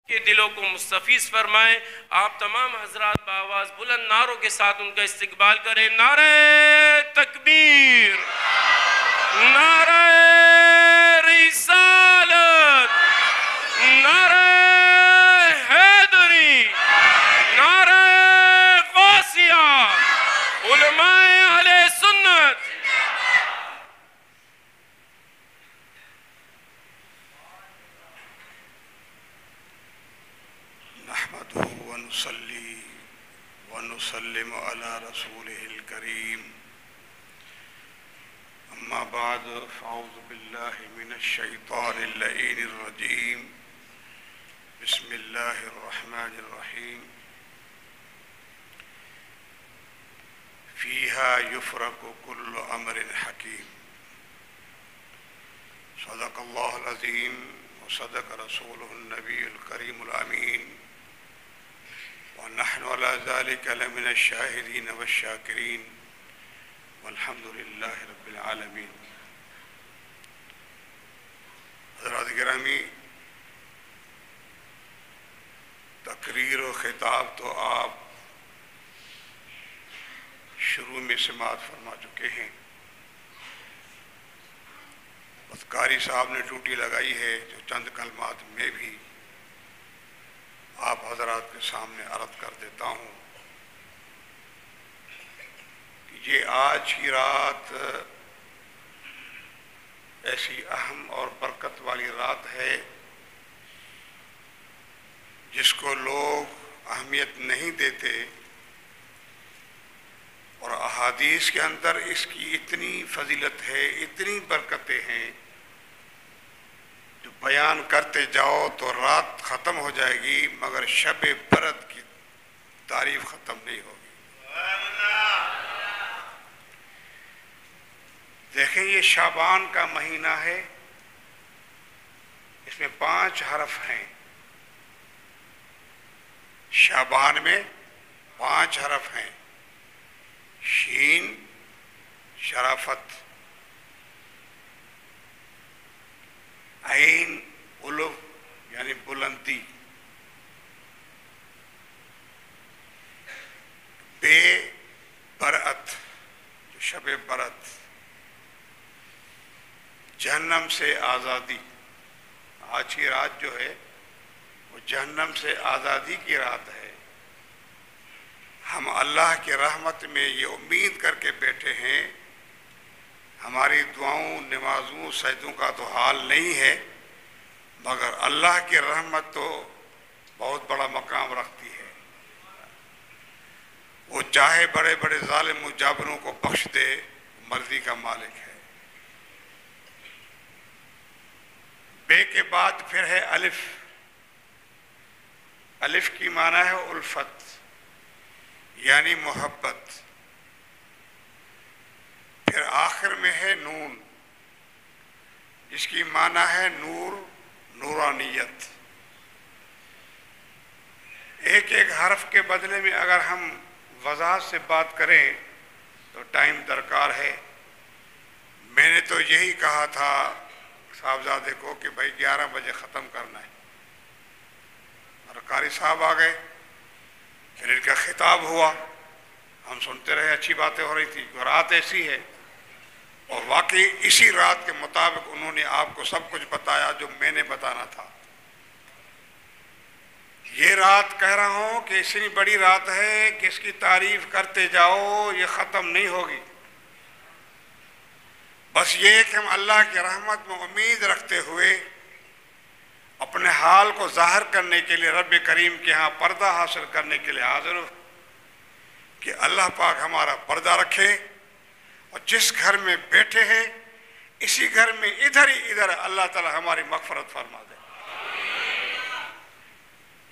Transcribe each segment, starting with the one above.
کے دلوں کو مستفیض فرمائیں۔ آپ تمام حضرات بآواز بلند نعروں کے ساتھ ان کا استقبال کریں۔ نعرہ تکبیر، نعرہ رسالت، نعرہ حیدری، نعرہ غوثیہ، علماء اہل سنت۔ نحمده ونصلي ونسلم على رسوله الكريم، أما بعد فأعوذ بالله من الشيطان اللعين الرجيم، بسم الله الرحمن الرحيم، فيها يفرق كل أمر حكيم، صدق الله العظيم وصدق رسوله النبي الكريم الأمين، ونحن على ذلك لمن الشاهدين والشاكرين، والحمد لله رب العالمين۔ حضرات گرامی، تقریر و خطاب تو آپ شروع میں سماعت فرما چکے ہیں۔ بس قاری صاحب نے ڈیوٹی لگائی ہے جو چند کلمات میں بھی آپ حضرات کے سامنے عرض کر دیتا ہوں کہ یہ آج کی رات ایسی اہم اور برکت والی رات ہے جس کو لوگ اہمیت نہیں دیتے، اور احادیث کے اندر اس کی اتنی فضیلت ہے، اتنی برکتیں ہیں، جو بیان کرتے جاؤ تو رات ختم ہو جائے گی مگر شب برات کی تعریف ختم نہیں ہوگی۔ دیکھیں، یہ شعبان کا مہینہ ہے، اس میں 5 حرف ہیں۔ شعبان میں 5 حرف ہیں: شین، شرافت، عین، علو یعنی بلندی، بے، برأت جو شب برأت، جہنم سے آزادی۔ آج کی رات جو ہے وہ جہنم سے آزادی کی رات ہے۔ ہم اللہ کی رحمت میں یہ امید کر کے بیٹھے ہیں، ہماری دعاؤں، نمازوں، سجدوں کا تو حال نہیں ہے، مگر اللہ کی رحمت تو بہت بڑا مقام رکھتی ہے۔ وہ چاہے بڑے بڑے ظالم و جابروں کو بخش دے، مرضی کا مالک ہے۔ بے کے بعد پھر ہے الف۔ الف کی معنی ہے الفت، یعنی محبت۔ پھر آخر میں ہے نون، جس کی معنی ہے نور، نورانیت۔ ایک ایک حرف کے بدلے میں اگر ہم وضاحت سے بات کریں تو ٹائم درکار ہے۔ میں نے تو یہی کہا تھا صاحبزادے کو کہ بھائی 11 بجے ختم کرنا ہے، اور قاری صاحب آ گئے، پھر ان کا خطاب ہوا، ہم سنتے رہے، اچھی باتیں ہو رہی تھی۔ رات ایسی ہے، اور واقعی اسی رات کے مطابق انہوں نے آپ کو سب کچھ بتایا جو میں نے بتانا تھا۔ یہ رات کہہ رہا ہوں کہ اتنی بڑی رات ہے کہ اس کی تعریف کرتے جاؤ، یہ ختم نہیں ہوگی۔ بس یہ کہ ہم اللہ کی رحمت میں امید رکھتے ہوئے اپنے حال کو ظاہر کرنے کے لیے رب کریم کے ہاں پردہ حاصل کرنے کے لیے حاضر ہو کہ اللہ پاک ہمارا پردہ رکھے، اور جس گھر میں بیٹھے ہیں اسی گھر میں ادھر ہی ادھر اللہ تعالی ہماری مغفرت فرما دے،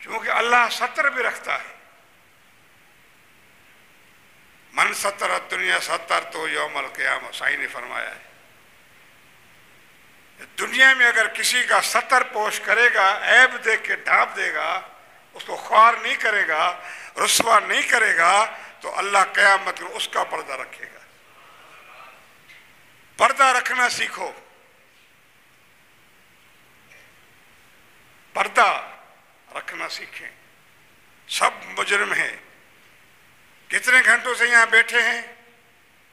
کیونکہ اللہ ستر بھی رکھتا ہے۔ من ستر الدنیا ستر تو یوم القیامہ، سائیں نے فرمایا ہے، دنیا میں اگر کسی کا ستر پوش کرے گا، عیب دیکھ کے ڈھانپ دے گا، اس کو خوار نہیں کرے گا، رسوا نہیں کرے گا، تو اللہ قیامت میں اس کا پردہ رکھے گا۔ پردہ رکھنا سیکھو، پردہ رکھنا کرنا سیکھیں. سب مجرم ہیں. کتنے گھنٹوں سے یہاں بیٹھے ہیں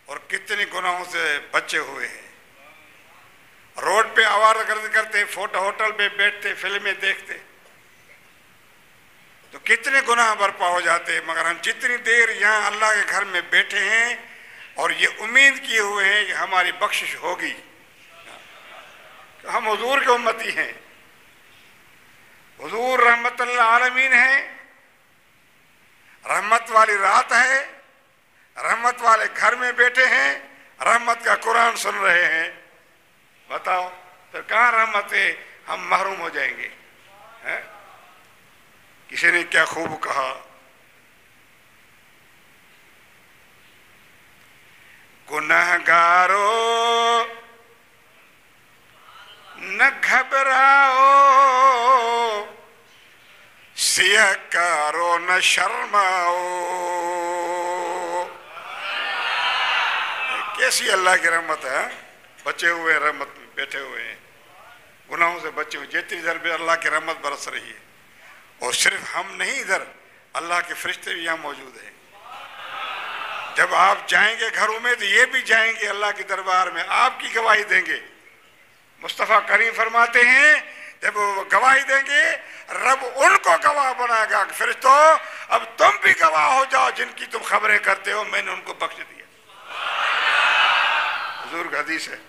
اور کتنے گناہوں سے بچے ہوئے ہیں. روڈ پہ آوارہ گردی کرتے, ہوٹل پہ بیٹھتے, فلمیں دیکھتے, تو کتنے گناہ برپا ہو جاتے. مگر ہم جتنی دیر یہاں اللہ کے گھر میں بیٹھے ہیں اور یہ امید کیے ہوئے ہیں کہ ہماری بخشش ہوگی, کہ ہم حضور کے امتی ہیں. حضور رحمت اللہ عالمین ہیں, رحمت والی رات ہے, رحمت والے گھر میں بیٹھے ہیں, رحمت کا قرآن سن رہے ہیں. بتاؤ پھر کہاں رحمت ہے؟ ہم محروم ہو جائیں گے. کسی نے کیا خوب کہا, گنہگارو نہ گھبراؤ, سیاہ کارو نہ شرماؤ. کیسی اللہ کی رحمت ہے. بچے ہوئے رحمت میں بیٹھے ہوئے ہیں, گناہوں سے بچے ہوئے. جتنی ادھر بھی اللہ کی رحمت برس رہی ہے. اور صرف ہم نہیں, ادھر اللہ کے فرشتے بھی یہاں موجود ہیں. جب آپ جائیں گے گھروں میں تو یہ بھی جائیں گے اللہ کے دربار میں, آپ کی گواہی دیں گے. مصطفیٰ کریم فرماتے ہیں جب وہ گواہی دیں گے رب ان کو گواہ بنائے گا کہ فرشتوں اب تم بھی گواہ ہو جاؤ, جن کی تم خبریں کرتے ہو میں نے ان کو بخش دیا. حضور کا حدیث ہے,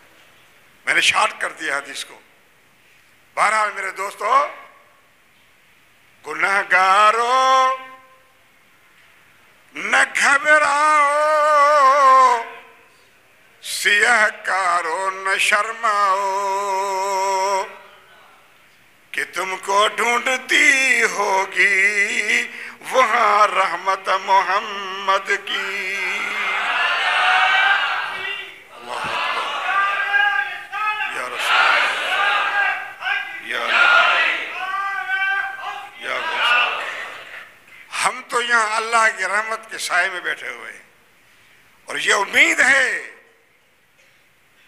میں نے شارٹ کر دیا حدیث کو. بہرحال میرے دوستو, گنہگارو نہ گھبراؤ, سیاہ کارو نہ شرماؤ, کہ تم کو ڈھونڈتی ہوگی وہاں رحمت محمد کی. ہم تو یہاں اللہ کی رحمت کے سائے میں بیٹھے ہوئے ہیں اور یہ امید ہے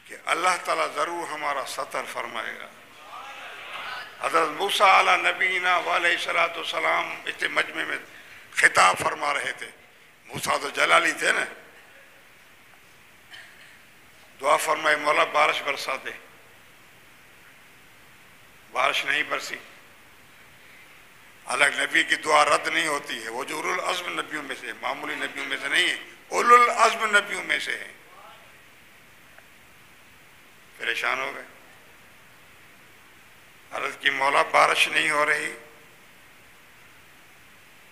کہ اللہ تعالیٰ ضرور ہمارا ستر فرمائے گا. حضرت موسیٰ علیہ نبینا علیہ الصلوۃ والسلام اس مجمع میں خطاب فرما رہے تھے. موسیٰ تو جلالی تھے نا, دعا فرمائے مولا بارش برسا دے. بارش نہیں برسی. الگ نبی کی دعا رد نہیں ہوتی ہے. وہ جو اولو العزم نبیوں میں سے, معمولی نبیوں میں سے نہیں ہے, اولو العزم نبیوں میں سے ہے. پریشان ہو گئے. عرض کی مولا بارش نہیں ہو رہی.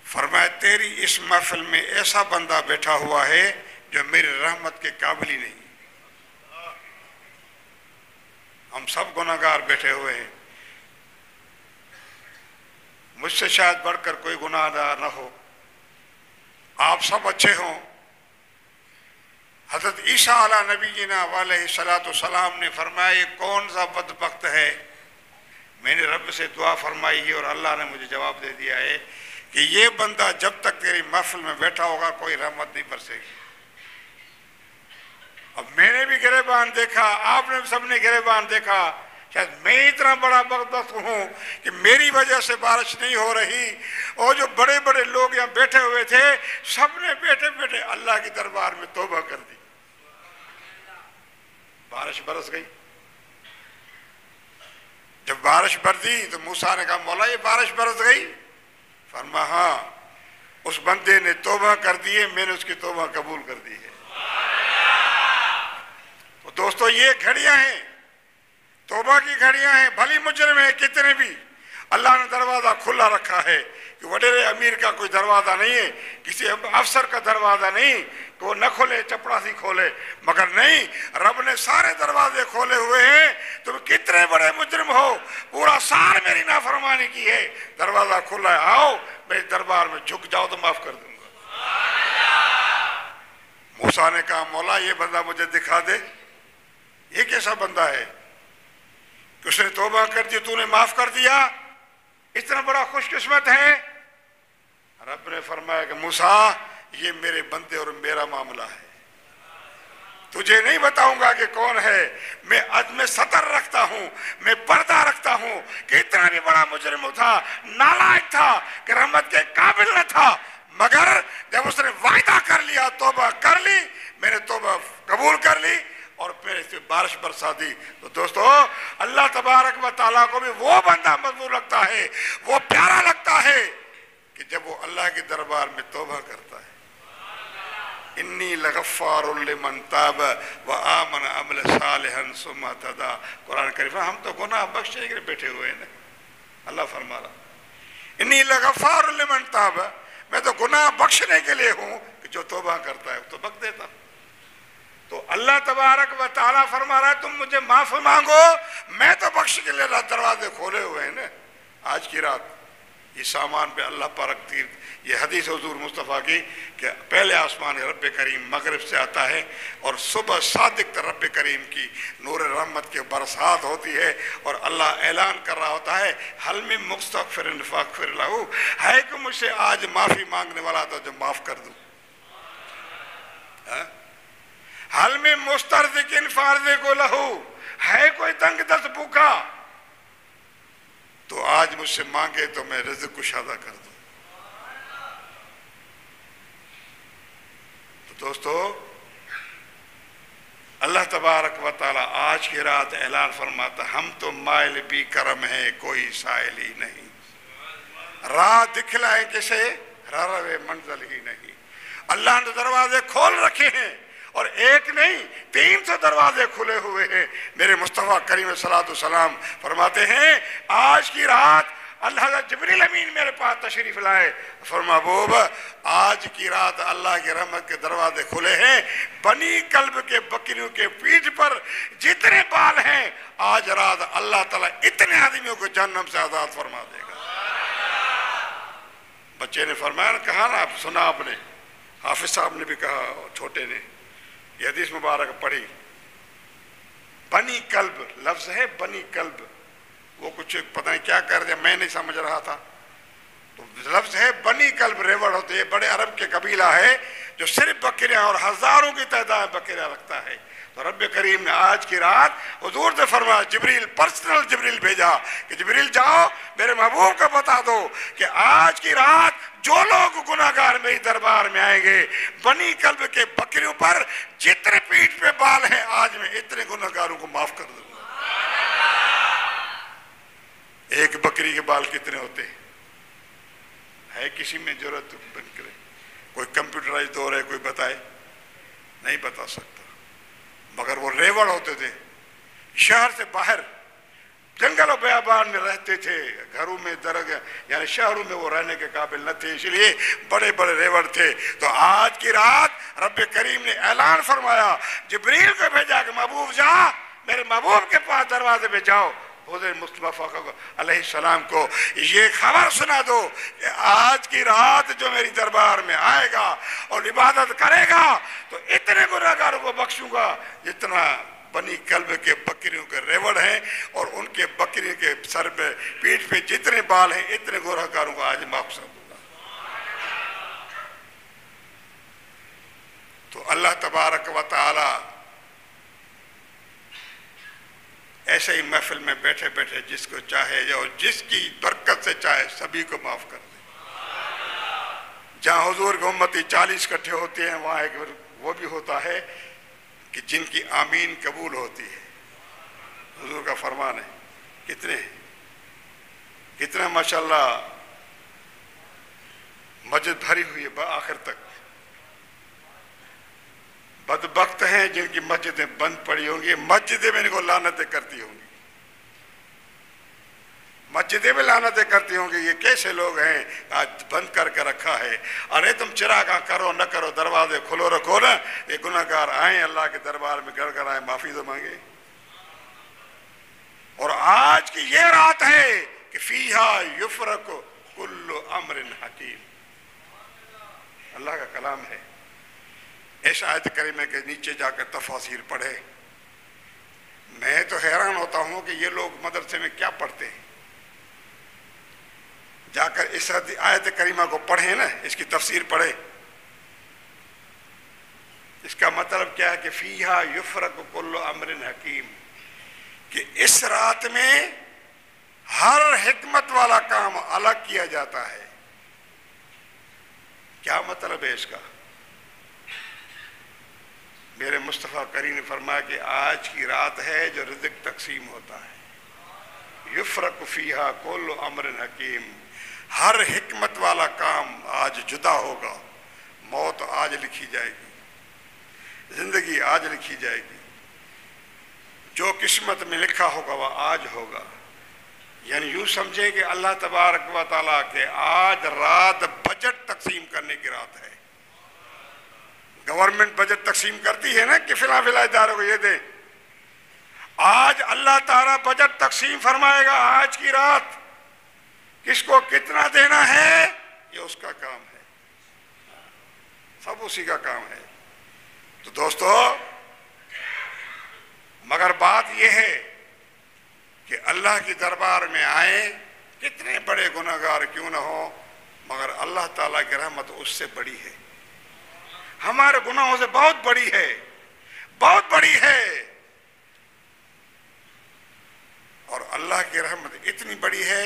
فرمایا تیری اس محفل میں ایسا بندہ بیٹھا ہوا ہے جو میری رحمت کے قابل ہی نہیں. ہم سب گناہگار بیٹھے ہوئے ہیں, مجھ سے شاید بڑھ کر کوئی گناہ دار نہ ہو, آپ سب اچھے ہوں. حضرت عیسیٰ علیہ نبینا علیہ الصلوۃ والسلام نے فرمایا یہ کون سا بدبخت ہے. میں نے رب سے دعا فرمائی ہے اور اللہ نے مجھے جواب دے دیا ہے کہ یہ بندہ جب تک تیری محفل میں بیٹھا ہوگا کوئی رحمت نہیں برسے گی. اب میں نے بھی گریبان دیکھا, آپ نے سب نے گریبان دیکھا. شاید میں اتنا بڑا بدبخت ہوں کہ میری وجہ سے بارش نہیں ہو رہی, اور جو بڑے بڑے لوگ یہاں بیٹھے ہوئے تھے سب نے بیٹھے بیٹھے اللہ کے دربار میں توبہ کر دی. بارش برس گئی. جب بارش برسی تو موسیٰ نے کہا مولا یہ بارش برس گئی. فرمایا ہاں, اس بندے نے توبہ کر دی ہے, میں نے اس کی توبہ قبول کر دی ہے. تو دوستو یہ گھڑیاں ہیں, توبہ کی گھڑیاں ہیں. بھلی مجرم ہیں کتنے بھی, اللہ نے دروازہ کھلا رکھا ہے کہ وڈیرے امیر کا کوئی دروازہ نہیں ہے, کسی افسر کا دروازہ نہیں کہ وہ نہ کھولے چپڑاسی کھولے. مگر نہیں, رب نے سارے دروازے کھولے ہوئے ہیں. تم کتنے بڑے مجرم ہو, پورا سال میری نافرمانی کی ہے, دروازہ کھلا ہے, آؤ میرے دربار میں جھک جاؤ تو معاف کر دوں گا. موسیٰ نے کہا مولا یہ بندہ مجھے دکھا دے, یہ کیسا بندہ ہے کہ اس نے توبہ کر دی, تو نے معاف کر دیا, اتنا بڑا خوش قسمت ہے. رب نے فرمایا کہ موسیٰ یہ میرے بندے اور میرا معاملہ ہے, تجھے نہیں بتاؤں گا کہ کون ہے. میں عدم سطر رکھتا ہوں, میں پردہ رکھتا ہوں کہ اتنا بھی بڑا مجرم تھا, نالائق تھا کہ رحمت کے قابل نہ تھا, مگر جب اس نے وعدہ کر لیا, توبہ کر لی, میں نے توبہ قبول کر لی اور پھر اس سے بارش برسا دی. تو دوستو, اللہ تبارک و تعالیٰ کو بھی وہ بندہ مضبوط لگتا ہے, وہ پیارا لگتا ہے کہ جب وہ اللہ کے دربار میں توبہ کرتا ہے. انی لغفار لمن تاب وآمن عمل صالحا ثم اهتدى. قرآن کریم. ہم تو گناہ بخشنے کے لیے بیٹھے ہوئے ہیں. اللہ فرما رہا انی لغفار لمن تاب, میں تو گناہ بخشنے کے لیے ہوں کہ جو توبہ کرتا ہے تو بخش دیتا. تو اللہ تبارک و تعالیٰ فرما رہا ہے تم مجھے معافی مانگو, میں تو بخش کے لیے دروازے کھولے ہوئے ہیں نا. آج کی رات یہ سامان پہ اللہ پر رکھتی, یہ حدیث حضور مصطفیٰ کی کہ پہلے آسمان رب کریم مغرب سے آتا ہے اور صبح صادق رب کریم کی نور رحمت کے برسات ہوتی ہے اور اللہ اعلان کر رہا ہوتا ہے حل من مستغفر فاغفر لہ, ہے کہ مجھ سے آج معافی مانگنے والا تھا جو معاف کر دوں. حل من مسترزق فارزق لہ, ہے کوئی تنگ دست بھوکا تو آج مجھ سے مانگے تو میں رزق کشادہ کر دوں. تو دوستو, اللہ تبارک و تعالیٰ آج کی رات اعلان فرماتا ہم تو مائل بھی کرم ہیں کوئی سائل ہی نہیں, راہ دکھلائیں کسے روے منزل ہی نہیں. اللہ نے دروازے کھول رکھے ہیں اور ایک نہیں 300 دروازے کھلے ہوئے ہیں. میرے مصطفیٰ کریم صلی اللہ علیہ وسلم فرماتے ہیں آج کی رات اللہ حضرت جبریل امین میرے پاس تشریف لائے, فرما محبوب آج کی رات اللہ کی رحمت کے دروازے کھلے ہیں. بنی کلب کے بکریوں کے پیٹھ پر جتنے بال ہیں آج رات اللہ تعالیٰ اتنے آدمیوں کو جہنم سے آزاد فرما دے گا. بچے نے فرمایا, کہا نا, آپ سنا آپ نے, حافظ صاحب نے بھی کہا اور چھوٹے نے, یہ حدیث مبارک پڑھی. بنی کلب لفظ ہے, بنی کلب, وہ کچھ پتہ نہیں کیا کر دیا, میں نہیں سمجھ رہا تھا. تو لفظ ہے بنی کلب, ریوڑ ہوتے ہیں, بڑے عرب کے قبیلہ ہے جو صرف بکریاں اور ہزاروں کی تعداد بکریاں رکھتا ہے. تو رب کریم نے آج کی رات حضور سے فرمایا, جبریل پرسنل جبریل بھیجا کہ جبریل جاؤ میرے محبوب کو بتا دو کہ آج کی رات جو لوگ گناہگار میری دربار میں آئیں گے, بنی کلب کے بکریوں پر جتنے پیٹھ پہ بال ہیں آج میں اتنے گناہگاروں کو معاف کر دوں گا. ایک بکری کے بال کتنے ہوتے ہیں؟ ہے کسی میں ضرورت بن کرے؟ کوئی کمپیوٹرائز دور ہے, کوئی بتائے؟ نہیں بتا سکتا. مگر وہ ریوڑ ہوتے تھے, شہر سے باہر جنگل و بیابان میں رہتے تھے, گھروں میں درگ یعنی شہروں میں وہ رہنے کے قابل نہ تھے, اس لیے بڑے بڑے ریوڑ تھے. تو آج کی رات رب کریم نے اعلان فرمایا, جبریل کو بھیجا کہ محبوب جا میرے محبوب کے پاس دروازے پہ جاؤ, حضور مصطفیٰ علیہ السلام کو یہ خبر سنا دو کہ آج کی رات جو میری دربار میں آئے گا اور عبادت کرے گا تو اتنے گناہگاروں کو بخشوں گا جتنا بنی کلب کے بکریوں کے ریوڑ ہیں اور ان کے بکریوں کے سر پہ پیٹھ پہ جتنے بال ہیں اتنے گناہگاروں کو آج معاف کر دوں گا. تو اللہ تبارک و تعالی ایسے ہی محفل میں بیٹھے بیٹھے جس کو چاہے اور جس کی برکت سے چاہے سبھی کو معاف کر دے. جہاں حضور کے امتی 40 اکٹھے ہوتے ہیں وہاں ایک وہ بھی ہوتا ہے کہ جن کی آمین قبول ہوتی ہے. حضور کا فرمان ہے, کتنے ماشاءاللہ مسجد بھری ہوئی ہے آخر تک. بدبخت ہیں جن کی مسجدیں بند پڑی ہوں گی, مسجدیں میں ان کو لعنتیں کرتی ہوں گی, مسجدیں میں لعنتیں کرتی ہوں گی. یہ کیسے لوگ ہیں آج بند کر کے رکھا ہے, ارے تم چراغ کرو نہ کرو دروازے کھلو رکھو نا, یہ گناہگار آئیں اللہ کے دربار میں گڑ گڑ آئیں معافی تو مانگے. اور آج کی یہ رات ہے کہ فیہا یفرق کل امر حکیم, اللہ کا کلام ہے. اس آیت کریمہ کے نیچے جا کر تفاسیر پڑھے. میں تو حیران ہوتا ہوں کہ یہ لوگ مدرسے میں کیا پڑھتے ہیں. جا کر اس آیت کریمہ کو پڑھیں نا, اس کی تفسیر پڑھے. اس کا مطلب کیا ہے کہ فیہا یفرق کل امر حکیم، کہ اس رات میں ہر حکمت والا کام الگ کیا جاتا ہے۔ کیا مطلب ہے اس کا؟ میرے مصطفیٰ کریم نے فرمایا کہ آج کی رات ہے جو رزق تقسیم ہوتا ہے، یفرق فیہا کل امر حکیم، ہر حکمت والا کام آج جدا ہوگا۔ موت آج لکھی جائے گی، زندگی آج لکھی جائے گی، جو قسمت میں لکھا ہوگا وہ آج ہوگا۔ یعنی یوں سمجھے کہ اللہ تبارک و تعالیٰ کے آج رات بجٹ تقسیم کرنے کی رات ہے۔ گورنمنٹ بجٹ تقسیم کرتی ہے نا کہ فلاں اداروں کو یہ دیں، آج اللہ تعالیٰ بجٹ تقسیم فرمائے گا۔ آج کی رات کس کو کتنا دینا ہے یہ اس کا کام ہے، سب اسی کا کام ہے۔ تو دوستو، مگر بات یہ ہے کہ اللہ کی دربار میں آئیں، کتنے بڑے گناہگار کیوں نہ ہو، مگر اللہ تعالیٰ کی رحمت اس سے بڑی ہے، ہمارے گناہوں سے بہت بڑی ہے، بہت بڑی ہے۔ اور اللہ کی رحمت اتنی بڑی ہے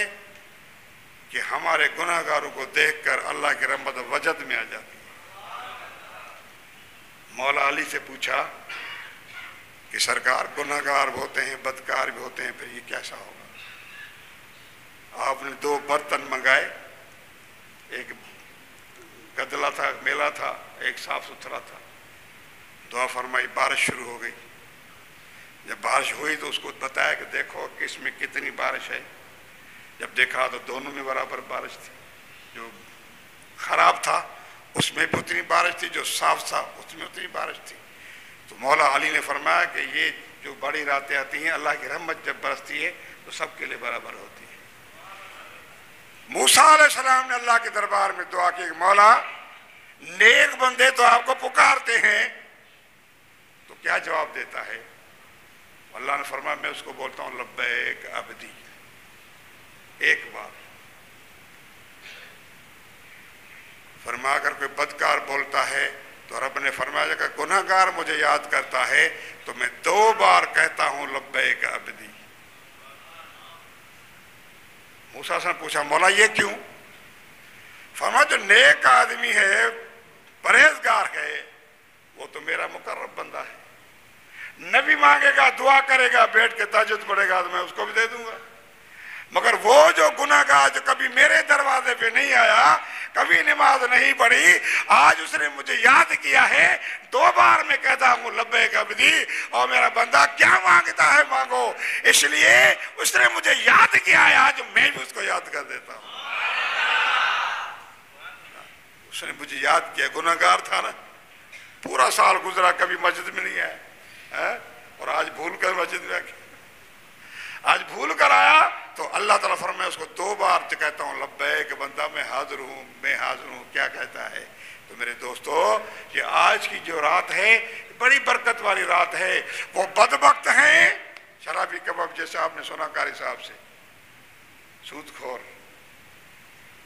کہ ہمارے گناہگاروں کو دیکھ کر اللہ کی رحمت وجد میں آ جاتی ہے۔ مولا علی سے پوچھا کہ سرکار گناہگار بھی ہوتے ہیں، بدکار بھی ہوتے ہیں، پھر یہ کیسا ہوگا؟ آپ نے 2 برتن منگائے، ایک گدلا تھا، میلا تھا، ایک صاف ستھرا تھا، دعا فرمائی، بارش شروع ہو گئی۔ جب بارش ہوئی تو اس کو بتایا کہ دیکھو کہ اس میں کتنی بارش ہے۔ جب دیکھا تو دونوں میں برابر بارش تھی، جو خراب تھا اس میں بھی اتنی بارش تھی، جو صاف تھا اس میں اتنی بارش تھی۔ تو مولا علی نے فرمایا کہ یہ جو بڑی راتیں آتی ہیں، اللہ کی رحمت جب برستی ہے تو سب کے لیے برابر ہوتی ہے۔ موسیٰ علیہ السلام نے اللہ کے دربار میں دعا کی کہ مولا، نیک بندے تو آپ کو پکارتے ہیں، تو کیا جواب دیتا ہے؟ اللہ نے فرمایا میں اس کو بولتا ہوں لبیک عبدی، ایک بار۔ فرمایا اگر کوئی بدکار بولتا ہے تو رب نے فرمایا کہ گناہگار مجھے یاد کرتا ہے تو میں 2 بار کہتا ہوں لبیک عبدی۔ موسیٰ سے پوچھا مولا یہ کیوں؟ فرمایا جو نیک آدمی ہے، پرہیزگار ہے، وہ تو میرا مقرب بندہ ہے، نبی مانگے گا، دعا کرے گا، بیٹھ کے تہجد پڑھے گا تو میں اس کو بھی دے دوں گا۔ مگر وہ جو گناہگار جو کبھی میرے دروازے پہ نہیں آیا، کبھی نماز نہیں پڑھی، آج اس نے مجھے یاد کیا ہے، 2 بار میں کہتا ہوں لبیک عبدی، اور میرا بندہ کیا مانگتا ہے مانگو، اس لیے اس نے مجھے یاد کیا ہے، آج میں بھی اس کو یاد کر دیتا ہوں۔ اس نے مجھے یاد کیا، گناہگار تھا نا، پورا سال گزرا کبھی مسجد میں نہیں آیا، اور آج بھول کر مسجد میں آج بھول کر آیا تو اللہ تعالیٰ فرمائے اس کو 2 بار کہتا ہوں لبیک بندہ، میں حاضر ہوں، میں حاضر ہوں۔ کیا کہتا ہے؟ تو میرے دوستو، یہ آج کی جو رات ہے بڑی برکت والی رات ہے۔ وہ بدبخت ہیں شرابی کباب جیسے آپ نے سنا قاری صاحب سے، سود خور،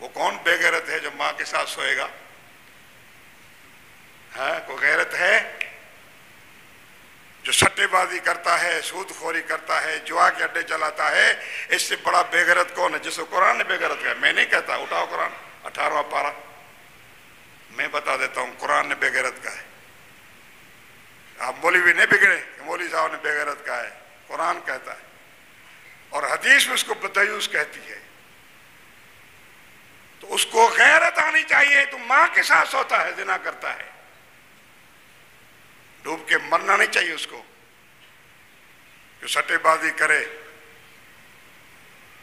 وہ کون بے غیرت ہے جو ماں کے ساتھ سوئے گا؟ کوئی غیرت ہے؟ جو سٹے بازی کرتا ہے، سود خوری کرتا ہے، جوا کے اڈے چلاتا ہے، اس سے بڑا بے غیرت کون ہے؟ جس کو قرآن نے بے غیرت کہا۔ میں نہیں کہتا، اٹھاؤ قرآن 18واں پارہ، میں بتا دیتا ہوں قرآن نے بے غیرت کہا ہے۔ آپ مولوی نہیں بگڑے کہ مولوی صاحب نے بے غیرت کہا ہے، قرآن کہتا ہے، اور حدیث میں اس کو دیوس کہتی ہے۔ تو اس کو غیرت آنی چاہیے۔ تو ماں کے ساتھ سوتا ہے، زنا کرتا ہے، ڈوب کے مرنا نہیں چاہیے اس کو، جو سٹے بازی کرے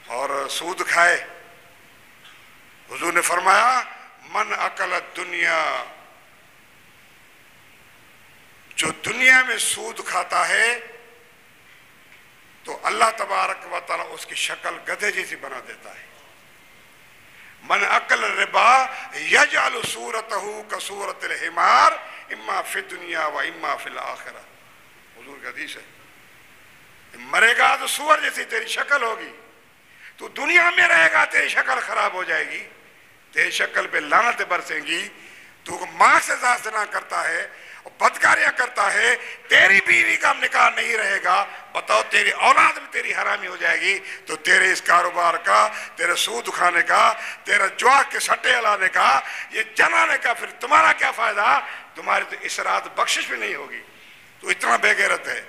اور سود کھائے۔ حضور نے فرمایا من اکل الدنیا، جو دنیا میں سود کھاتا ہے تو اللہ تبارک و تعالیٰ اس کی شکل گدھے جیسی بنا دیتا ہے۔ من اکل الربا یجعل صورتہ کصورت الحمار اما فی الدنیا و اما فی الآخرہ، حضور کا حدیث ہے۔ مرے گا تو سور جیسی تیری شکل ہوگی، تو دنیا میں رہے گا تیری شکل خراب ہو جائے گی، تیری شکل پہ لعنتیں برسیں گی، تو ماں سے زنا کرتا ہے اور بدکاریاں کرتا ہے، تیری بیوی کا نکاح نہیں رہے گا، بتاؤ تیری اولاد بھی تیری حرامی ہو جائے گی، تو تیرے اس کاروبار کا، تیرے سود کھانے کا، تیرا جوا کے سٹے ہلانے کا، یہ جنانے کا پھر تمہارا کیا فائدہ؟ تمہاری تو اس رات بخشش بھی نہیں ہوگی، تو اتنا بے غیرت ہے۔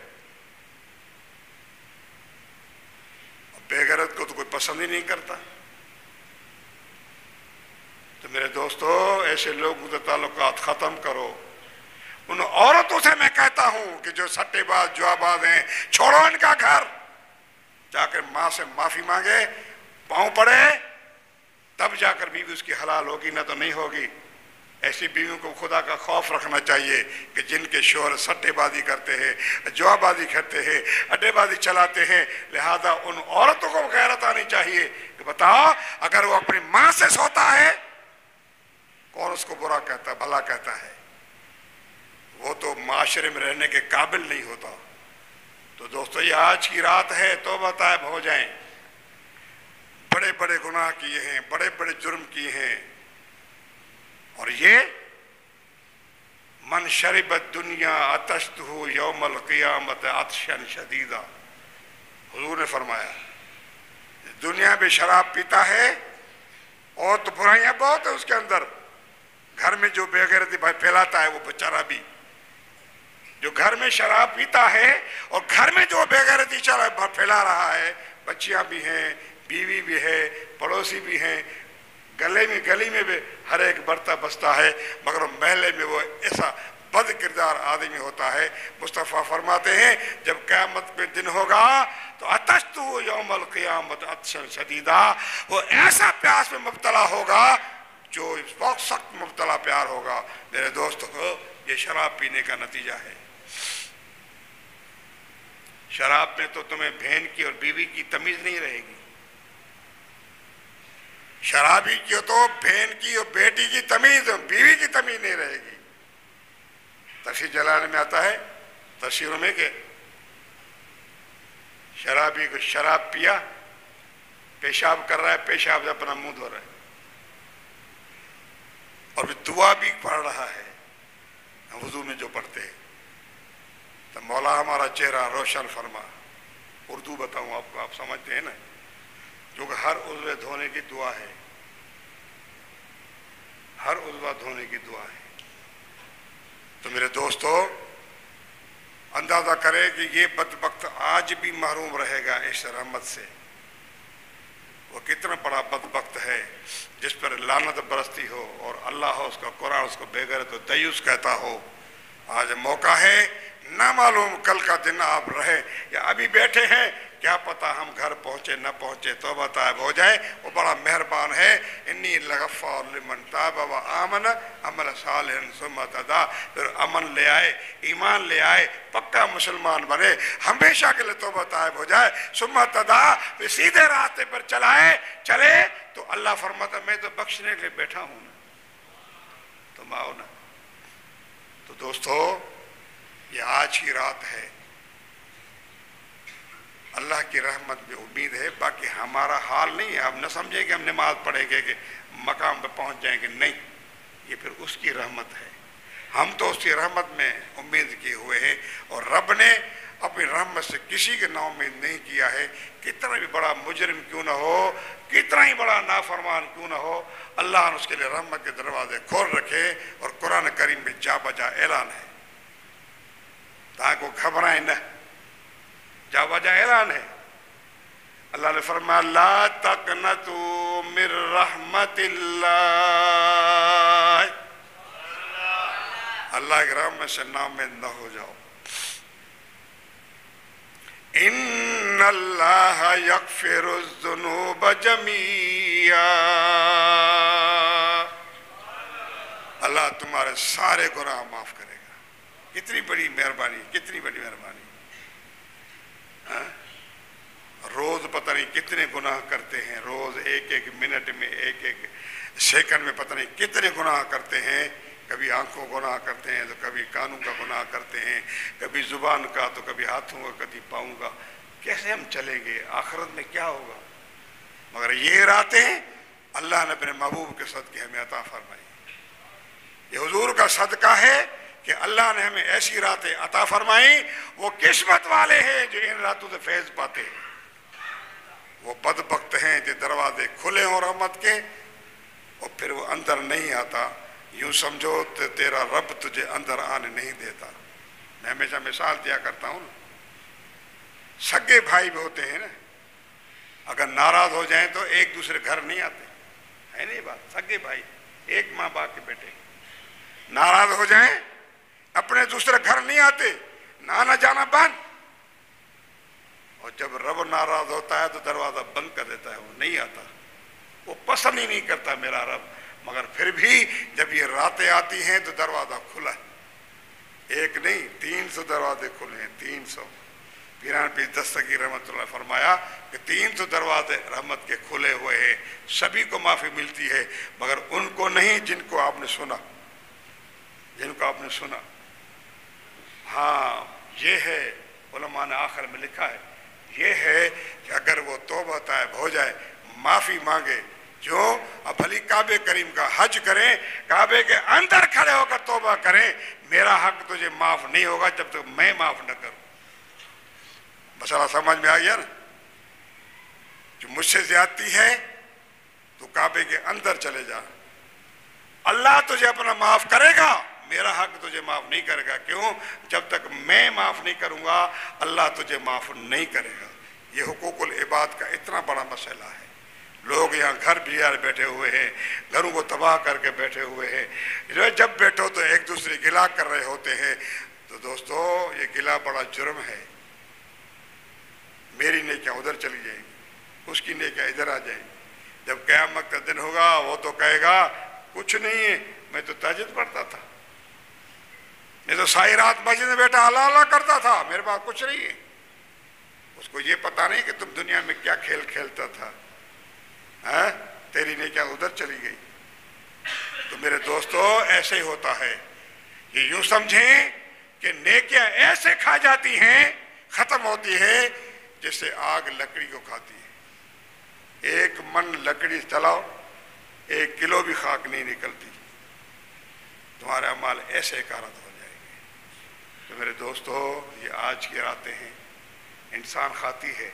بے غیرت کو تو کوئی پسند ہی نہیں کرتا۔ تو میرے دوستو، ایسے لوگوں سے تعلقات ختم کرو۔ ان عورتوں سے میں کہتا ہوں کہ جو سٹے باز جوا باز ہیں، چھوڑو ان کا گھر، جا کر ماں سے معافی مانگے، پاؤں پڑے، تب جا کر بیوی اس کی حلال ہوگی، نہ تو نہیں ہوگی۔ ایسی بیویوں کو خدا کا خوف رکھنا چاہیے کہ جن کے شوہر سٹے بازی کرتے ہیں، جوا بازی کرتے ہیں، اڈے بازی چلاتے ہیں، لہذا ان عورتوں کو غیرت آنی چاہیے کہ بتاؤ اگر وہ اپنی ماں سے سوتا ہے، کون اس کو برا کہتا ہے، بھلا کہتا ہے؟ وہ تو معاشرے میں رہنے کے قابل نہیں ہوتا۔ تو دوستو، یہ آج کی رات ہے، توبہ طائب ہو جائیں۔ بڑے بڑے گناہ کیے ہیں، بڑے بڑے جرم کیے ہیں، اور یہ من شرب الدنیا عطشتہ یوم القیامت عطشا شدیدا، حضور نے فرمایا دنیا میں شراب پیتا ہے اور تو برائیاں بہت ہے اس کے اندر، گھر میں جو بے غیرتی پھیلاتا ہے وہ بیچارہ بھی، جو گھر میں شراب پیتا ہے اور گھر میں جو بے غیرتی پھیلا رہا ہے، بچیاں بھی ہیں، بیوی بھی ہے، پڑوسی بھی ہیں، گلی میں بھی ہر ایک بڑھتا بستا ہے، مگر محلے میں وہ ایسا بد کردار آدمی ہوتا ہے۔ مصطفیٰ فرماتے ہیں جب قیامت میں دن ہوگا تو عطشتہ یوم القیامت عطشا شدیدا، وہ ایسا پیاس میں مبتلا ہوگا جو بہت سخت مبتلا پیار ہوگا۔ میرے دوستو، یہ شراب پینے کا نتیجہ ہے۔ شراب میں تو تمہیں بہن کی اور بیوی کی تمیز نہیں رہے گی، شرابی کی تو بہن کی اور بیٹی کی تمیز، بیوی کی تمیز نہیں رہے گی۔ تفسیر جلال میں آتا ہے، تفسیروں میں، کہ شرابی کو شراب پیا، پیشاب کر رہا ہے، پیشاب سے اپنا منہ دھو رہا ہے، اور دعا بھی پڑھ رہا ہے وضو میں جو پڑھتے ہیں، تو مولا ہمارا چہرہ روشن فرما۔ اردو بتاؤں آپ کو، آپ سمجھتے ہیں نا، کیونکہ ہر عضو دھونے کی دعا ہے، ہر عضو دھونے کی دعا ہے۔ تو میرے دوستو، اندازہ کرے کہ یہ بدبخت آج بھی محروم رہے گا اس رحمت سے، وہ کتنا بڑا بدبخت ہے جس پر لعنت برستی ہو اور اللہ ہو، اس کا قرآن اس کو بے غیرت و دیوس کہتا ہو۔ آج موقع ہے، نہ معلوم کل کا دن آپ رہے یا ابھی بیٹھے ہیں، کیا پتا ہم گھر پہنچے نہ پہنچے، توبہ طائب ہو جائے، وہ بڑا مہربان ہے۔ انی لغفار لمن تاب و آمن عمل صالحا ثم اهتدى، پھر امن لے آئے، ایمان لے آئے، پکا مسلمان بنے، ہمیشہ کے لیے توبہ طائب ہو جائے، ثم اهتدى، پھر سیدھے راستے پر چلے تو اللہ فرماتا میں تو بخشنے کے لیے بیٹھا ہوں نا، تم آؤ نا۔ تو دوستو، یہ آج کی رات ہے، اللہ کی رحمت میں امید ہے، باقی ہمارا حال نہیں ہے۔ آپ نہ سمجھیں کہ ہم نماز پڑھیں گے کہ مقام پہ پہنچ جائیں گے، نہیں، یہ پھر اس کی رحمت ہے۔ ہم تو اس کی رحمت میں امید کیے ہوئے ہیں، اور رب نے اپنی رحمت سے کسی کے نا امید نہیں کیا ہے۔ کتنا بھی بڑا مجرم کیوں نہ ہو، کتنا ہی بڑا نافرمان کیوں نہ ہو، اللہ نے اس کے لیے رحمت کے دروازے کھول رکھے، اور قرآن کریم میں جا بجا اعلان ہے، تاکہ وہ گھبرائیں نہ، جا بجا اعلان ہے۔ اللہ نے فرمایا لا تقنطوا من رحمت اللہ، اللہ کی رحمت سے ناامید نہ ہو جاؤ۔ ان اللہ یغفر الذنوب جمیعا، اللہ تمہارے سارے گناہ معاف کرے گا۔ کتنی بڑی مہربانی، کتنی بڑی مہربانی۔ روز پتہ نہیں کتنے گناہ کرتے ہیں، روز ایک ایک منٹ میں، ایک ایک سیکنڈ میں پتہ نہیں کتنے گناہ کرتے ہیں۔ کبھی آنکھوں گناہ کرتے ہیں، تو کبھی کانوں کا گناہ کرتے ہیں، کبھی زبان کا، تو کبھی ہاتھوں کا، کبھی پاؤں کا۔ کیسے ہم چلیں گے؟ آخرت میں کیا ہوگا؟ مگر یہ راتیں اللہ نے اپنے محبوب کے صدقے ہمیں عطا فرمائی۔ یہ حضور کا صدقہ ہے کہ اللہ نے ہمیں ایسی راتیں عطا فرمائیں، وہ قسمت والے ہیں جو ان راتوں سے فیض پاتے ہیں۔ وہ بدبخت ہیں جو دروازے کھلے ہوں رحمت کے اور پھر وہ اندر نہیں آتا۔ یوں سمجھو تو تیرا رب تجھے اندر آنے نہیں دیتا۔ میں ہمیشہ مثال دیا کرتا ہوں، سگے بھائی بھی ہوتے ہیں نا، اگر ناراض ہو جائیں تو ایک دوسرے گھر نہیں آتے، ہے نہیں بات؟ سگے بھائی ایک ماں باپ کے بیٹے ناراض ہو جائیں اپنے دوسرے گھر نہیں آتے، آنا جانا بند۔ اور جب رب ناراض ہوتا ہے تو دروازہ بند کر دیتا ہے، وہ نہیں آتا، وہ پسند ہی نہیں کرتا میرا رب۔ مگر پھر بھی جب یہ راتیں آتی ہیں تو دروازہ کھلا ہے، ایک نہیں 300 دروازے کھلے ہیں، 300۔ پیران پیر دستگیر رحمۃ اللہ فرمایا کہ 300 دروازے رحمت کے کھلے ہوئے ہیں، سبھی کو معافی ملتی ہے مگر ان کو نہیں جن کو آپ نے سنا، جن کو آپ نے سنا۔ ہاں یہ ہے، علماء نے آخر میں لکھا ہے، یہ ہے کہ اگر وہ توبہ طائب ہو جائے، معافی مانگے، جو اب بھلی کعبے کریم کا حج کریں، کعبے کے اندر کھڑے ہو کر توبہ کریں، میرا حق تجھے معاف نہیں ہوگا جب تک میں معاف نہ کروں۔ مسئلہ سمجھ میں آ گیا نا؟ جو مجھ سے زیادتی ہے تو کعبے کے اندر چلے جا، اللہ تجھے اپنا معاف کرے گا، میرا حق تجھے معاف نہیں کرے گا۔ کیوں؟ جب تک میں معاف نہیں کروں گا اللہ تجھے معاف نہیں کرے گا۔ یہ حقوق العباد کا اتنا بڑا مسئلہ ہے۔ لوگ یہاں گھر بھیار بیٹھے ہوئے ہیں، گھروں کو تباہ کر کے بیٹھے ہوئے ہیں، جب بیٹھو تو ایک دوسرے گلا کر رہے ہوتے ہیں۔ تو دوستو یہ گلا بڑا جرم ہے۔ میری نیکیاں ادھر چلی جائیں گی، اس کی نیکیاں ادھر آ جائیں گی۔ جب قیامت کا دن ہوگا وہ تو کہے گا کچھ نہیں ہے، میں تو تہجد پڑھتا تھا، میں تو ساری رات مسجد میں بیٹھا اللہ اللہ کرتا تھا، میرے پاس کچھ نہیں ہے۔ اس کو یہ پتا نہیں کہ تم دنیا میں کیا کھیل کھیلتا تھا، تیری نیکیاں ادھر چلی گئی۔ تو میرے دوستو ایسے ہی ہوتا ہے، یہ یوں سمجھیں کہ نیکیاں ایسے کھا جاتی ہیں، ختم ہوتی ہے جیسے آگ لکڑی کو کھاتی ہے۔ 1 من لکڑی چلاؤ 1 کلو بھی خاک نہیں نکلتی، تمہارے اعمال ایسے غارت ہو جائیں گے۔ تو میرے دوستو یہ آج کی راتیں ہیں، انسان کھاتی ہے،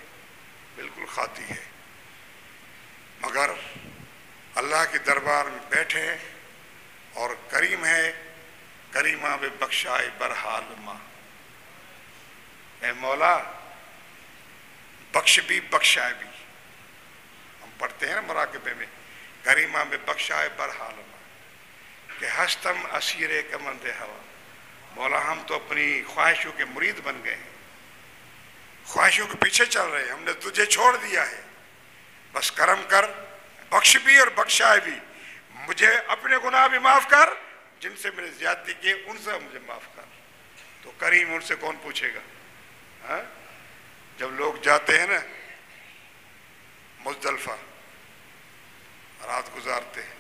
بالکل کھاتی ہے، مگر اللہ کے دربار میں بیٹھے اور کریم ہے، کریمہ بے بخشائے برحال ماں، اے مولا بخش بھی بخشائے بھی۔ ہم پڑھتے ہیں نا مراقبے میں، کریمہ بے بخشائے برحال ماں، کہ ہستم اسیر کمند ہوا۔ مولا ہم تو اپنی خواہشوں کے مرید بن گئے ہیں، خواہشوں کے پیچھے چل رہے ہیں، ہم نے تجھے چھوڑ دیا ہے، بس کرم کر، بخش بھی اور بخشائے بھی، مجھے اپنے گناہ بھی معاف کر، جن سے میں نے زیادتی کی ان سے مجھے معاف کر۔ تو کریم ان سے کون پوچھے گا؟ جب لوگ جاتے ہیں نا مزدلفہ رات گزارتے ہیں،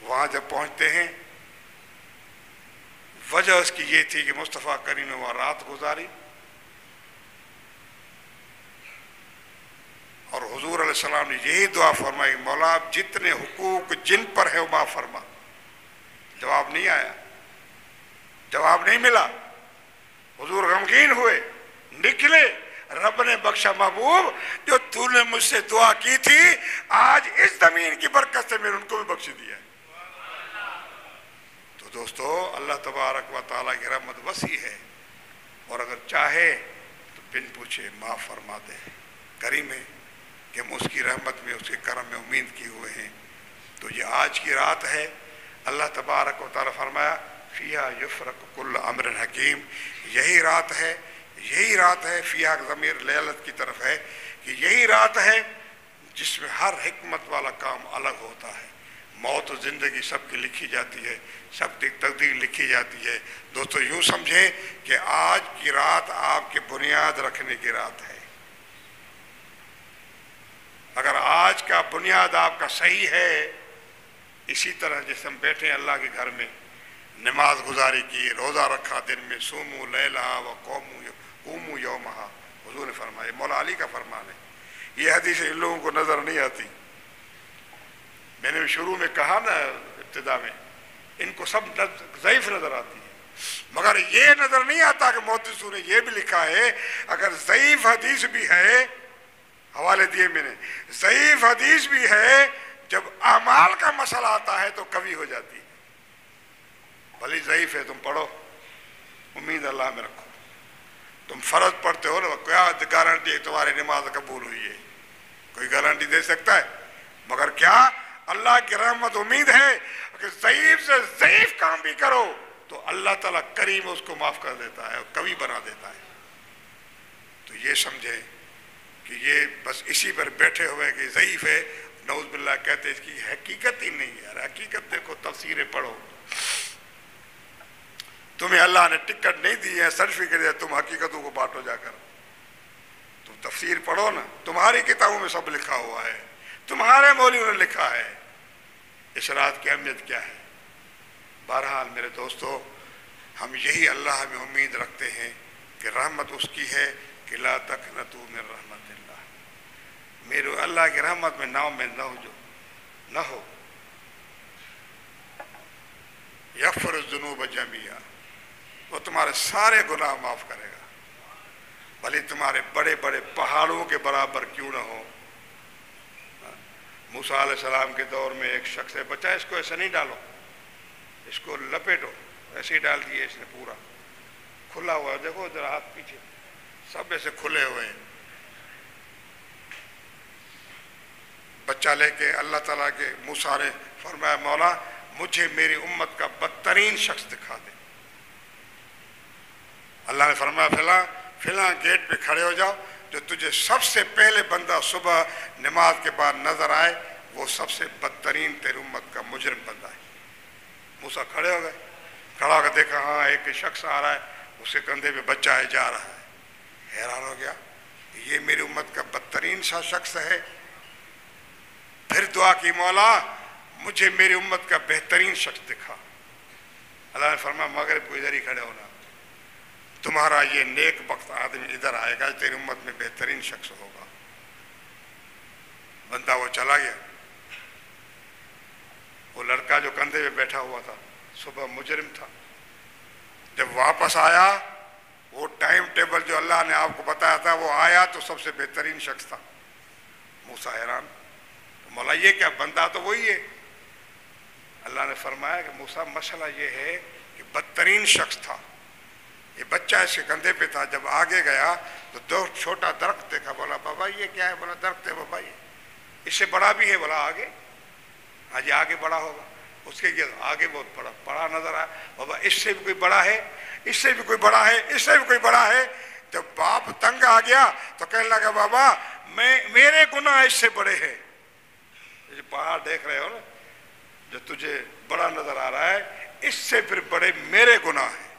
وہاں جب پہنچتے ہیں وجہ اس کی یہ تھی کہ مصطفیٰ کریم نے وہاں رات گزاری اور حضور علیہ السلام نے یہی دعا فرمائی، مولا جتنے حقوق جن پر ہے وہ معاف فرما۔ جواب نہیں آیا، جواب نہیں ملا، حضور غمگین ہوئے، نکلے، رب نے بخشا محبوب جو تو نے مجھ سے دعا کی تھی آج اس زمین کی برکت سے میں نے ان کو بھی بخش دیا ہے۔ تو دوستو اللہ تبارک و تعالیٰ کی رحمت وسیع ہے، اور اگر چاہے تو بن پوچھے معاف فرما دے۔ کریم ہے کہ ہم اس کی رحمت میں، اس کے کرم میں امید کیے ہوئے ہیں۔ تو یہ آج کی رات ہے، اللہ تبارک و تعالیٰ فرمایا فیہا یفرق کل امر حکیم، یہی رات ہے، یہی رات ہے، فیہا ضمیر لیلت کی طرف ہے کہ یہی رات ہے جس میں ہر حکمت والا کام الگ ہوتا ہے۔ موت و زندگی سب کی لکھی جاتی ہے، سب کی تقدیر لکھی جاتی ہے۔ دوستو یوں سمجھیں کہ آج کی رات آپ کے بنیاد رکھنے کی رات ہے۔ اگر آج کا بنیاد آپ کا صحیح ہے، اسی طرح جیسے ہم بیٹھے ہیں اللہ کے گھر میں، نماز گزاری کی، روزہ رکھا دن میں، سومو لیلہا و قومو یومہا، حضور نے فرمایا، مولا علی کا فرمان ہے۔ یہ حدیث ان لوگوں کو نظر نہیں آتی۔ میں نے شروع میں کہا نا ابتدا میں، ان کو سب ضعیف نظر آتی ہے، مگر یہ نظر نہیں آتا کہ محدثوں نے یہ بھی لکھا ہے اگر ضعیف حدیث بھی ہے، حوالے دیے میں نے، ضعیف حدیث بھی ہے جب اعمال کا مسئلہ آتا ہے تو قوی ہو جاتی ہے۔ بھلی ضعیف ہے، تم پڑھو، امید اللہ میں رکھو۔ تم فرض پڑھتے ہو نا، کیا گارنٹی ہے تمہاری نماز قبول ہوئی ہے؟ کوئی گارنٹی دے سکتا ہے؟ مگر کیا اللہ کی رحمت امید ہے کہ ضعیف سے ضعیف کام بھی کرو تو اللہ تعالیٰ کریم اس کو معاف کر دیتا ہے اور قوی بنا دیتا ہے۔ تو یہ سمجھے کہ یہ بس اسی پر بیٹھے ہوئے کہ ضعیف ہے، نعوذ باللہ کہتے ہیں، اس کی حقیقت ہی نہیں ہے یار۔ حقیقت دیکھو، تفسیریں پڑھو۔ تمہیں اللہ نے ٹکٹ نہیں دی ہے، سرٹیفکیٹ دیا، تم حقیقتوں کو بانٹو جا کر۔ تم تفسیر پڑھو نا، تمہاری کتابوں میں سب لکھا ہوا ہے، تمہارے مولویوں نے لکھا ہے اس رات کی اہمیت کیا ہے۔ بہرحال میرے دوستو، ہم یہی اللہ میں امید رکھتے ہیں کہ رحمت اس کی ہے کہ لا تقنطوا من رحمت اللہ، میرے اللہ کی رحمت میں ناؤ میں نہ ہو۔ یغفر الذنوب جميعا، وہ تمہارے سارے گناہ معاف کرے گا، بھلے تمہارے بڑے بڑے پہاڑوں کے برابر کیوں نہ ہو۔ موسیٰ علیہ السلام کے دور میں ایک شخص ہے، بچہ اس کو ایسے نہیں ڈالو، اس کو لپیٹو، ایسے ہی ڈال دیے اس نے، پورا کھلا ہوا ہے، دیکھو ذرا ہاتھ پیچھے، سب ایسے کھلے ہوئے ہیں۔ بچہ لے کے اللہ تعالیٰ کے موسیٰ نے فرمایا مولا مجھے میری امت کا بدترین شخص دکھا دے۔ اللہ نے فرمایا فلاں گیٹ پہ کھڑے ہو جاؤ، جو تجھے سب سے پہلے بندہ صبح نماز کے بعد نظر آئے وہ سب سے بدترین تیری امت کا مجرم بندہ ہے۔ موسیٰ کھڑے ہو گئے، کھڑا ہو کے دیکھا ہاں ایک شخص آ رہا ہے، اس کے کندھے پہ بچہ ہے، جا رہا ہے۔ حیران ہو گیا، یہ میری امت کا بدترین سا شخص ہے۔ پھر دعا کی مولا مجھے میری امت کا بہترین شخص دکھا۔ اللہ نے فرمایا مغرب کو ادھر ہی کھڑے ہونا، تمہارا یہ نیک بخت آدمی ادھر آئے گا، تیری امت میں بہترین شخص ہوگا۔ بندہ وہ چلا گیا، وہ لڑکا جو کندھے پہ بیٹھا ہوا تھا صبح مجرم تھا، جب واپس آیا وہ ٹائم ٹیبل جو اللہ نے آپ کو بتایا تھا وہ آیا تو سب سے بہترین شخص تھا۔ موسیٰ حیران، مولا یہ کیا، بندہ تو وہی ہے۔ اللہ نے فرمایا کہ موسیٰ مسئلہ یہ ہے کہ بدترین شخص تھا، یہ بچہ اس کے کندھے پہ تھا، جب آگے گیا تو دو چھوٹا درخت دیکھا، بولا بابا یہ کیا ہے؟ بولا درخت ہے بابا، یہ اس سے بڑا بھی ہے۔ بولا آگے، ہاں جی آگے بڑا ہوگا۔ اس کے آگے بہت بڑا نظر آیا، بابا اس سے بھی کوئی بڑا ہے، اس سے بھی کوئی بڑا ہے، اس سے بھی کوئی بڑا ہے۔ جب باپ تنگ آ گیا تو کہنے لگا بابا میرے گناہ اس سے بڑے ہیں۔ یہ پہاڑ دیکھ رہے ہو نا جو تجھے بڑا نظر آ رہا ہے، اس سے پھر بڑے میرے گناہ ہیں۔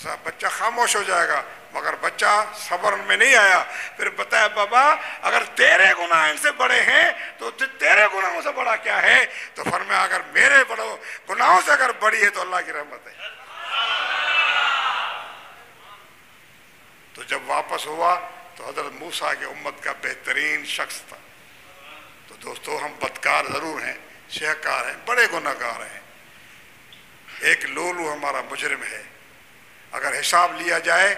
صاحب بچہ خاموش ہو جائے گا، مگر بچہ صبر میں نہیں آیا، پھر بتایا بابا اگر تیرے گناہ ان سے بڑے ہیں تو تیرے گناہوں سے بڑا کیا ہے؟ تو فرمایا اگر میرے بڑوں گناہوں سے اگر بڑی ہے تو اللہ کی رحمت ہے۔ تو جب واپس ہوا تو حضرت موسیٰ کی امت کا بہترین شخص تھا۔ تو دوستو ہم بدکار ضرور ہیں، شہکار ہیں، بڑے گناہ گار ہیں۔ ایک لولو ہمارا مجرم ہے، اگر حساب لیا جائے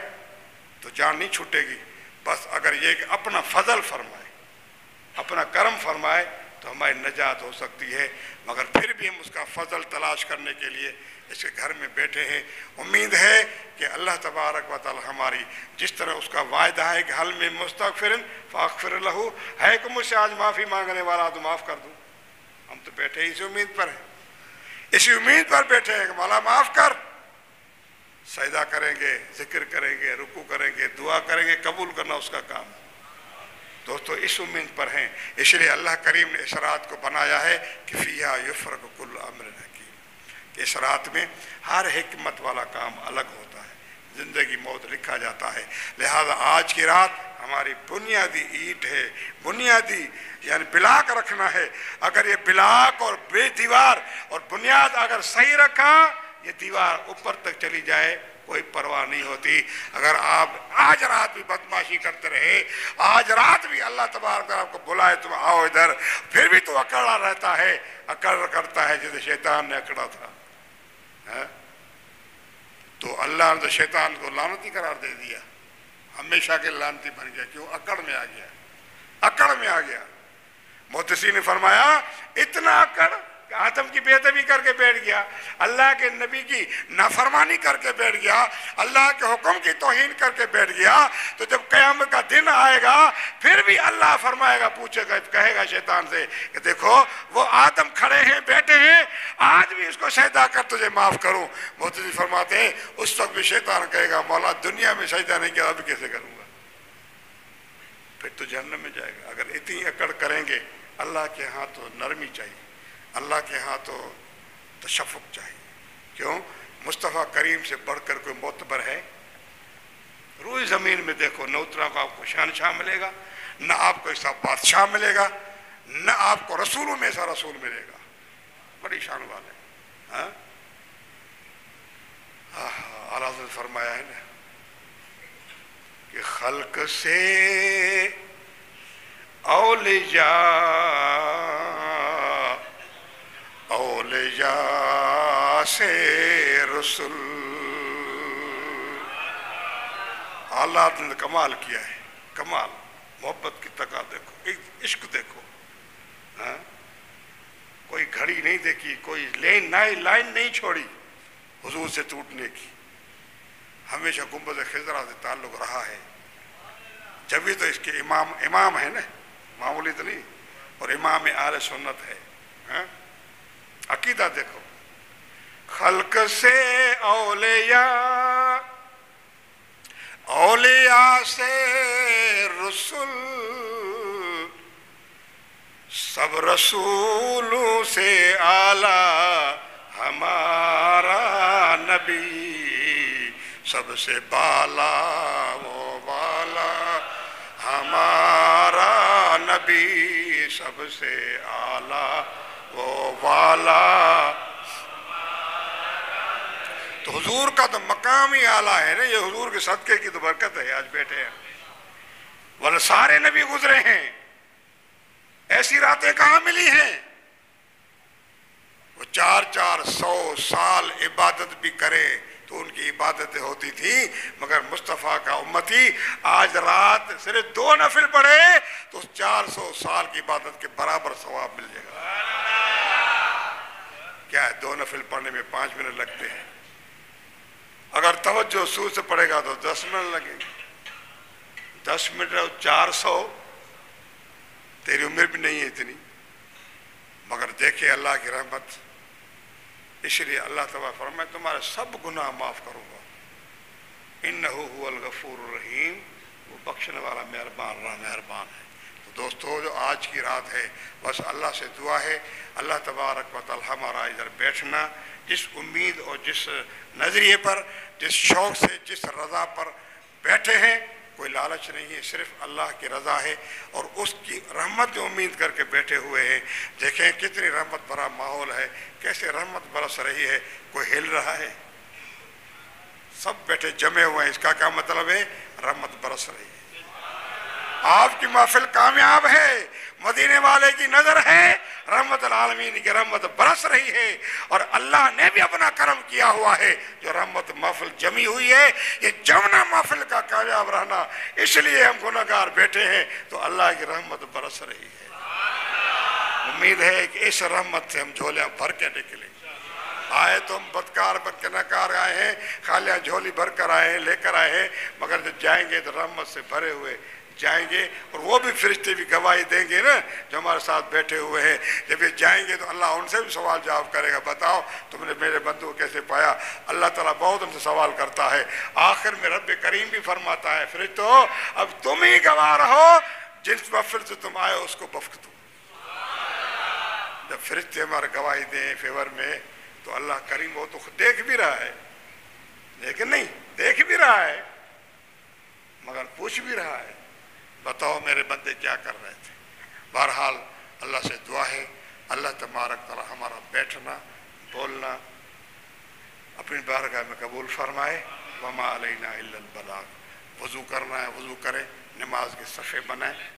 تو جان نہیں چھوٹے گی، بس اگر یہ کہ اپنا فضل فرمائے، اپنا کرم فرمائے تو ہماری نجات ہو سکتی ہے، مگر پھر بھی ہم اس کا فضل تلاش کرنے کے لیے اس کے گھر میں بیٹھے ہیں۔ امید ہے کہ اللہ تبارک و تعالی ہماری جس طرح اس کا وعدہ ہے کہ حل میں مستغفرن فاغفر لہ، ہے کہ مجھ سے آج معافی مانگنے والا تو معاف کر دوں، ہم تو بیٹھے اسی امید پر ہیں، اسی امید پر بیٹھے ہیں کہ مولا معاف کر۔ سجدہ کریں گے، ذکر کریں گے، رکوع کریں گے، دعا کریں گے، قبول کرنا اس کا کام۔ دوستو اس امید پر ہیں، اس لیے اللہ کریم نے اس رات کو بنایا ہے کہ فیہا یفرق کل امر حکیم، اس رات میں ہر حکمت والا کام الگ ہوتا ہے، زندگی موت لکھا جاتا ہے۔ لہذا آج کی رات ہماری بنیادی اینٹ ہے، بنیادی یعنی بلاک رکھنا ہے۔ اگر یہ بلاک اور بے دیوار اور بنیاد اگر صحیح رکھا، یہ دیوار اوپر تک چلی جائے کوئی پرواہ نہیں ہوتی. اگر آپ آج رات بھی بدماشی کرتے رہے, آج رات بھی اللہ تبارک آپ کو بلائے تم آؤ ادھر, پھر بھی تو اکڑا رہتا ہے, اکڑ کرتا ہے جیسے شیطان نے اکڑا تھا. تو اللہ نے تو شیطان کو لعنتی قرار دے دیا, ہمیشہ کے لعنتی بن گیا. کیوں؟ اکڑ میں آ گیا, اکڑ میں آ گیا. محدثین نے فرمایا اتنا اکڑ کہ آدم کی بے ادبی کر کے بیٹھ گیا, اللہ کے نبی کی نافرمانی کر کے بیٹھ گیا, اللہ کے حکم کی توہین کر کے بیٹھ گیا. تو جب قیامت کا دن آئے گا پھر بھی اللہ فرمائے گا, پوچھے گا, کہے گا شیطان سے کہ دیکھو وہ آدم کھڑے ہیں بیٹھے ہیں, آج بھی اس کو سجدہ کر تجھے معاف کروں. محدثین فرماتے ہیں اس وقت بھی شیطان کہے گا مولا دنیا میں سجدہ نہیں کیا اب کیسے کروں گا, پھر تو جہنم میں جائے گا. اگر اتنی اکڑ کریں گے, اللہ کے ہاں تو نرمی چاہیے, اللہ کے ہاں تو تشفق چاہیے. کیوں؟ مصطفیٰ کریم سے بڑھ کر کوئی معتبر ہے؟ روئے زمین میں دیکھو, نہ اتنا کو آپ کو شہنشاہ ملے گا, نہ آپ کو ایسا بادشاہ ملے گا, نہ آپ کو رسولوں میں ایسا رسول ملے گا. بڑی شان والے. اعلیٰ حضرت فرمایا ہے نا کہ خلق سے اولیاء, اولیاء سے رسول. اللہ نے کمال کیا ہے, کمال. محبت کی تقا دیکھو, عشق دیکھو. کوئی گھڑی نہیں دیکھی, کوئی لائن نہیں چھوڑی حضور سے ٹوٹنے کی. ہمیشہ گنبد خضرا سے تعلق رہا ہے. جبھی تو اس کے امام ہے نا, معمولی تو نہیں, اور امام اہل سنت ہے. عقیدہ دیکھو, خلق سے اولیاء, اولیاء سے رسول, سب رسولوں سے اعلیٰ ہمارا نبی, سب سے بالا وہ بالا ہمارا نبی, سب سے اعلیٰ وہ والا. تو حضور کا تو مقام ہی اعلیٰ ہے نا, یہ حضور کے صدقے کی تو برکت ہے آج بیٹھے ہیں. ورنہ سارے نبی گزرے ہیں, ایسی راتیں کہاں ملی ہیں؟ وہ 400 سال عبادت بھی کرے تو ان کی عبادتیں ہوتی تھی, مگر مصطفیٰ کا امتی آج رات صرف 2 نفل پڑھے تو 400 سال کی عبادت کے برابر ثواب مل جائے گا. کیا ہے, 2 نفل پڑھنے میں 5 منٹ لگتے ہیں, اگر توجہ سور سے پڑھے گا تو 10 منٹ لگیں گے. 10 منٹ 400, تیری عمر بھی نہیں ہے اتنی, مگر دیکھے اللہ کی رحمت. اس لیے اللہ تعالیٰ فرمائے تمہارے سب گناہ معاف کروں گا. انہو هو الغفور الرحیم, وہ بخشنے والا مہربان ہے. تو دوستو جو آج کی رات ہے, بس اللہ سے دعا ہے اللہ تبارک و تعالی ہمارا ادھر بیٹھنا جس امید اور جس نظریے پر, جس شوق سے, جس رضا پر بیٹھے ہیں, کوئی لالچ نہیں ہے, صرف اللہ کی رضا ہے اور اس کی رحمت جو امید کر کے بیٹھے ہوئے ہیں. دیکھیں کتنی رحمت بھرا ماحول ہے, کیسے رحمت برس رہی ہے, کوئی ہل رہا ہے, سب بیٹھے جمے ہوئے ہیں. اس کا کیا مطلب ہے؟ رحمت برس رہی ہے. آپ کی محفل کامیاب ہے, مدینے والے کی نظر ہے, رحمت العالمین کی رحمت برس رہی ہے, اور اللہ نے بھی اپنا کرم کیا ہوا ہے جو رحمت محفل جمی ہوئی ہے. یہ جمنا محفل کا کامیاب رہنا, اس لیے ہم گناہگار بیٹھے ہیں تو اللہ کی رحمت برس رہی ہے. امید ہے کہ اس رحمت سے ہم جھولیاں بھر کے نکلیں. آئے تو ہم بدکار بن کے ناکار آئے ہیں, خالیاں جھولی بھر کر آئے ہیں, لے کر آئے ہیں, مگر جب جائیں گے تو رحمت سے بھرے ہوئے جائیں گے. اور وہ بھی فرشتے بھی گواہی دیں گے نا جو ہمارے ساتھ بیٹھے ہوئے ہیں. جب یہ جائیں گے تو اللہ ان سے بھی سوال جواب کرے گا, بتاؤ تم نے میرے بندوں کو کیسے پایا. اللہ تعالیٰ بہت ان سے سوال کرتا ہے. آخر میں رب کریم بھی فرماتا ہے فرشتوں اب تم ہی گواہ رہو, جس محفل سے تم آئے اس کو بخش دو. جب فرشتے ہمارے گواہی دیں فیور میں تو اللہ کریم وہ تو دیکھ بھی رہا ہے, لیکن نہیں دیکھ بھی رہا ہے مگر پوچھ بھی رہا ہے, بتاؤ میرے بندے کیا کر رہے تھے. بہرحال اللہ سے دعا ہے اللہ تبارک تعالی ہمارا بیٹھنا بولنا اپنی بارگاہ میں قبول فرمائے. وما علینا الا البلاغ۔ وضو کرنا ہے وضو کریں، نماز کے صفحے بنائیں۔